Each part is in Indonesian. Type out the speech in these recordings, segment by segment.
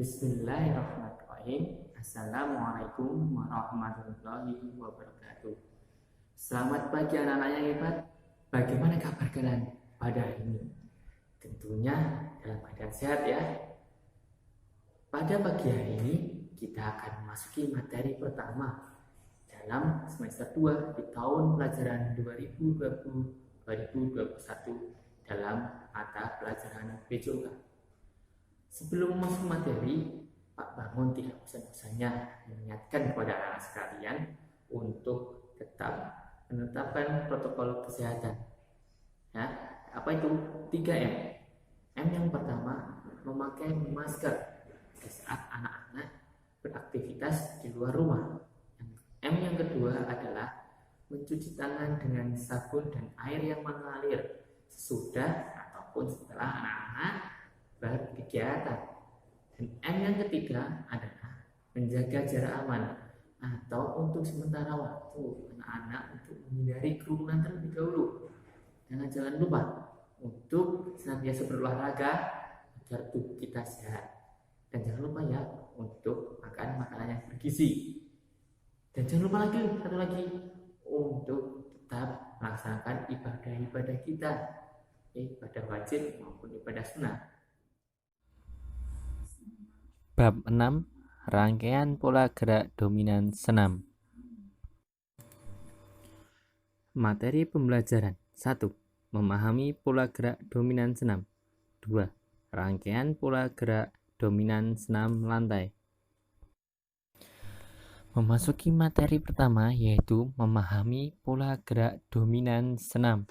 Bismillahirrahmanirrahim. Assalamualaikum warahmatullahi wabarakatuh. Selamat pagi anak-anak yang hebat. Bagaimana kabar kalian pada hari ini? Tentunya dalam keadaan sehat ya. Pada pagi hari ini kita akan memasuki materi pertama dalam semester 2 di tahun pelajaran 2020-2021 dalam mata pelajaran BCOK. Sebelum masuk materi, Pak Bangun tidak bosan-bosannya mengingatkan kepada anak sekalian untuk tetap menetapkan protokol kesehatan. Ya, apa itu? 3M. M yang pertama, memakai masker saat anak-anak beraktivitas di luar rumah. M yang kedua adalah mencuci tangan dengan sabun dan air yang mengalir sesudah ataupun setelah anak-anak berkegiatan. Dan M yang ketiga adalah menjaga jarak aman atau untuk sementara waktu anak-anak untuk menghindari kerumunan terlebih dahulu. Dan jangan lupa untuk senantiasa berolahraga agar tubuh kita sehat. Dan jangan lupa ya untuk makan makanan yang bergizi. Dan jangan lupa satu lagi untuk tetap melaksanakan ibadah-ibadah kita, ibadah wajib maupun ibadah sunnah. Bab 6. Rangkaian pola gerak dominan senam. Materi pembelajaran 1. Memahami pola gerak dominan senam. 2. Rangkaian pola gerak dominan senam lantai. Memasuki materi pertama yaitu memahami pola gerak dominan senam.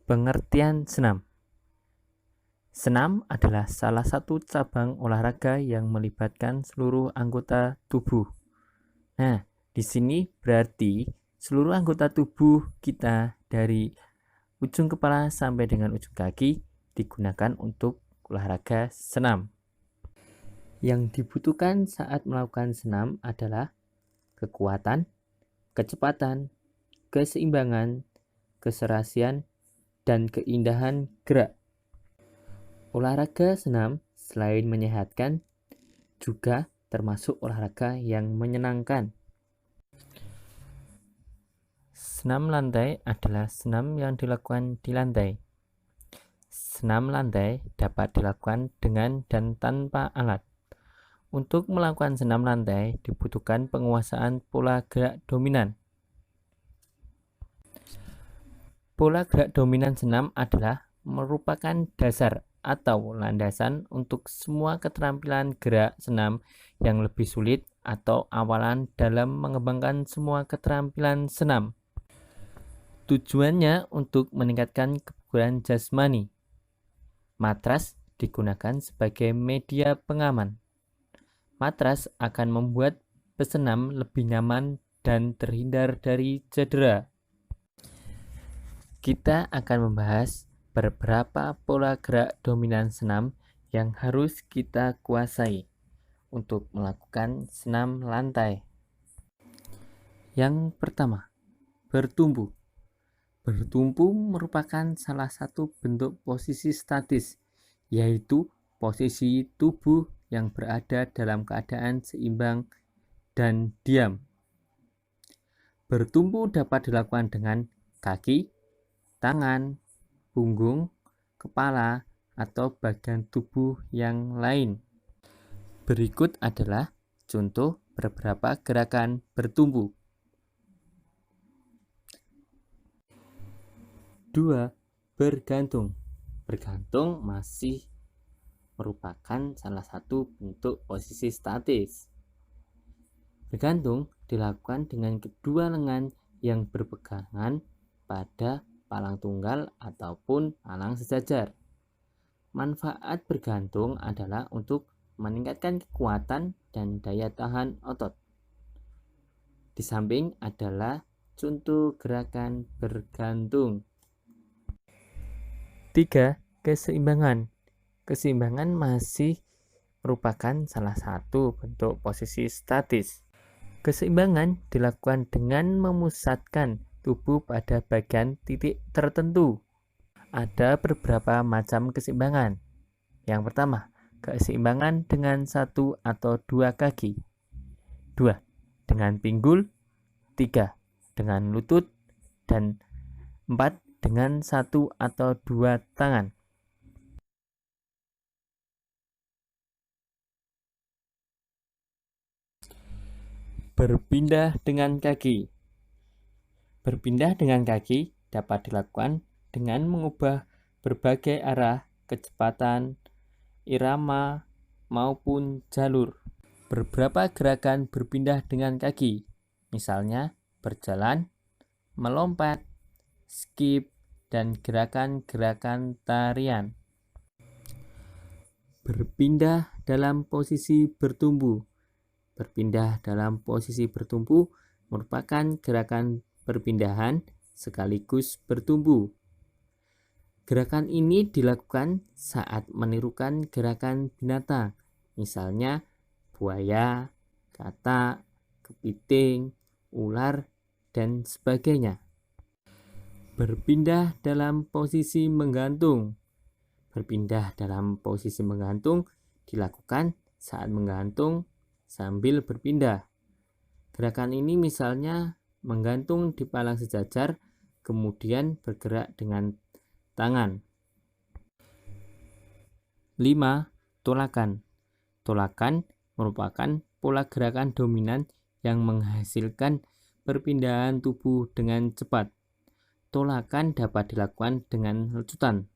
Pengertian senam. Senam adalah salah satu cabang olahraga yang melibatkan seluruh anggota tubuh. Nah, di sini berarti seluruh anggota tubuh kita dari ujung kepala sampai dengan ujung kaki digunakan untuk olahraga senam. Yang dibutuhkan saat melakukan senam adalah kekuatan, kecepatan, keseimbangan, keserasian, dan keindahan gerak. Olahraga senam selain menyehatkan, juga termasuk olahraga yang menyenangkan. Senam lantai adalah senam yang dilakukan di lantai. Senam lantai dapat dilakukan dengan dan tanpa alat. Untuk melakukan senam lantai dibutuhkan penguasaan pola gerak dominan. Pola gerak dominan senam adalah merupakan dasar atau landasan untuk semua keterampilan gerak senam yang lebih sulit atau awalan dalam mengembangkan semua keterampilan senam. Tujuannya untuk meningkatkan kebugaran jasmani. Matras digunakan sebagai media pengaman. Matras akan membuat pesenam lebih nyaman dan terhindar dari cedera. Kita akan membahas beberapa pola gerak dominan senam yang harus kita kuasai untuk melakukan senam lantai. Yang pertama, bertumpu. Bertumpu merupakan salah satu bentuk posisi statis, yaitu posisi tubuh yang berada dalam keadaan seimbang dan diam. Bertumpu dapat dilakukan dengan kaki, tangan, punggung, kepala, atau bagian tubuh yang lain. Berikut adalah contoh beberapa gerakan bertumpu. 2. Bergantung. Bergantung masih merupakan salah satu bentuk posisi statis. Bergantung dilakukan dengan kedua lengan yang berpegangan pada palang tunggal ataupun palang sejajar. Manfaat bergantung adalah untuk meningkatkan kekuatan dan daya tahan otot. Di samping adalah contoh gerakan bergantung. 3. Keseimbangan. Keseimbangan masih merupakan salah satu bentuk posisi statis. Keseimbangan dilakukan dengan memusatkan tubuh pada bagian titik tertentu. Ada beberapa macam keseimbangan. Yang pertama, keseimbangan dengan 1 atau 2 kaki. 2. Dengan pinggul. 3. Dengan lutut. Dan 4. Dengan 1 atau 2 tangan. Berpindah dengan kaki. Berpindah dengan kaki dapat dilakukan dengan mengubah berbagai arah, kecepatan, irama, maupun jalur. Beberapa gerakan berpindah dengan kaki, misalnya berjalan, melompat, skip, dan gerakan-gerakan tarian. Berpindah dalam posisi bertumbuh. Berpindah dalam posisi bertumbuh merupakan gerakan perpindahan sekaligus bertumbuh. Gerakan ini dilakukan saat menirukan gerakan binatang, misalnya buaya, katak, kepiting, ular, dan sebagainya. Berpindah dalam posisi menggantung. Berpindah dalam posisi menggantung dilakukan saat menggantung sambil berpindah. Gerakan ini misalnya menggantung di palang sejajar, kemudian bergerak dengan tangan. 5. Tolakan. Tolakan merupakan pola gerakan dominan yang menghasilkan perpindahan tubuh dengan cepat. Tolakan dapat dilakukan dengan lecutan.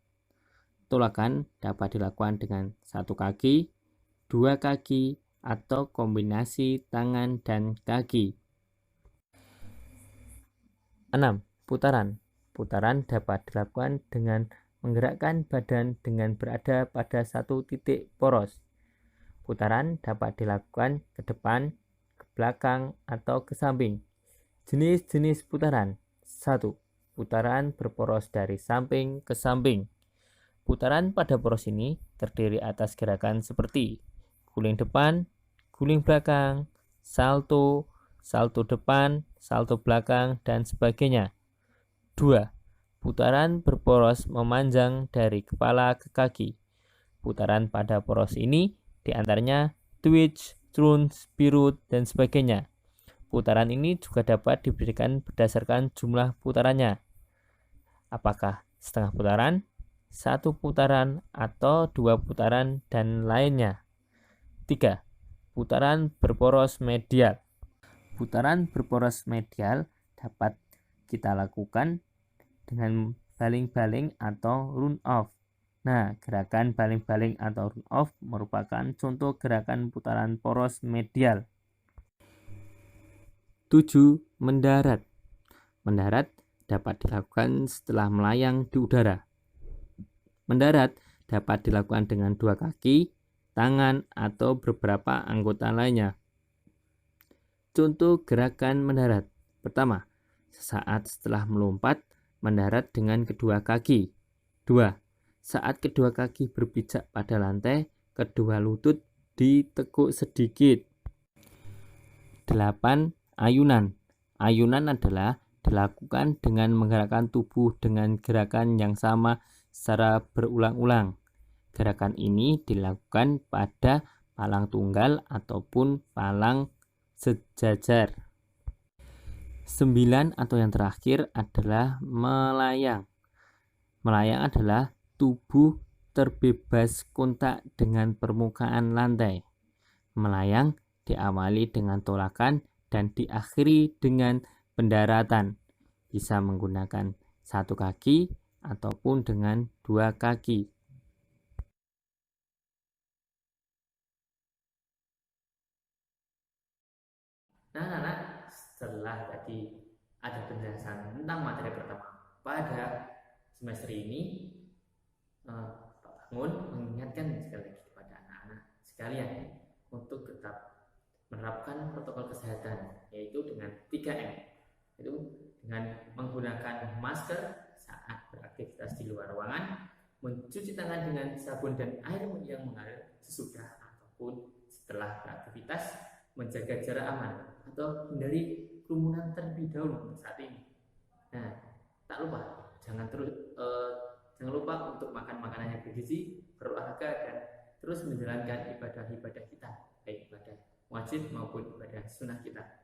Tolakan dapat dilakukan dengan 1 kaki, 2 kaki, atau kombinasi tangan dan kaki. 6. Putaran. Putaran dapat dilakukan dengan menggerakkan badan dengan berada pada satu titik poros. Putaran dapat dilakukan ke depan, ke belakang, atau ke samping. Jenis-jenis putaran. 1. Putaran berporos dari samping ke samping. Putaran pada poros ini terdiri atas gerakan seperti guling depan, guling belakang, salto, salto depan, salto belakang, dan sebagainya. 2. Putaran berporos memanjang dari kepala ke kaki. Putaran pada poros ini diantaranya twitch, turn, spirut, dan sebagainya. Putaran ini juga dapat diberikan berdasarkan jumlah putarannya. Apakah setengah putaran, 1 putaran, atau 2 putaran, dan lainnya. 3. Putaran berporos medial. Putaran berporos medial dapat kita lakukan dengan baling-baling atau run-off. Nah, gerakan baling-baling atau run-off merupakan contoh gerakan putaran poros medial. 7. Mendarat. Mendarat dapat dilakukan setelah melayang di udara. Mendarat dapat dilakukan dengan 2 kaki, tangan, atau beberapa anggota lainnya. Contoh gerakan mendarat. Pertama, sesaat setelah melompat, mendarat dengan kedua kaki. 2. Saat kedua kaki berpijak pada lantai, kedua lutut ditekuk sedikit. 8. Ayunan. Ayunan adalah dilakukan dengan menggerakkan tubuh dengan gerakan yang sama secara berulang-ulang. Gerakan ini dilakukan pada palang tunggal ataupun palang sejajar. 9 atau yang terakhir adalah melayang. Melayang adalah tubuh terbebas kontak dengan permukaan lantai. Melayang diawali dengan tolakan dan diakhiri dengan pendaratan. Bisa menggunakan 1 kaki ataupun dengan 2 kaki. Nah, anak-anak, setelah tadi ada penjelasan tentang materi pertama pada semester ini, Pak Bangun mengingatkan sekali lagi kepada anak-anak sekalian untuk tetap menerapkan protokol kesehatan, yaitu dengan 3M, yaitu dengan menggunakan masker saat beraktivitas di luar ruangan, mencuci tangan dengan sabun dan air yang mengalir sesudah ataupun setelah beraktivitas, menjaga jarak aman atau hindari kerumunan terlebih dahulu saat ini. Nah, tak lupa Jangan lupa untuk makan makanan yang bergizi, berolahraga, dan terus menjalankan ibadah-ibadah kita, baik ibadah wajib maupun ibadah sunnah kita.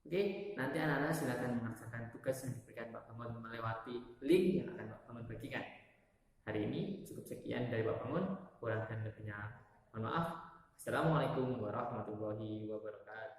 Oke, nanti anak-anak silakan mengerjakan tugas yang diberikan Pak Bangun melewati link yang akan Pak Bangun bagikan. Hari ini cukup sekian dari Pak Bangun, kurang dan lebihnya mohon maaf. Assalamualaikum warahmatullahi wabarakatuh.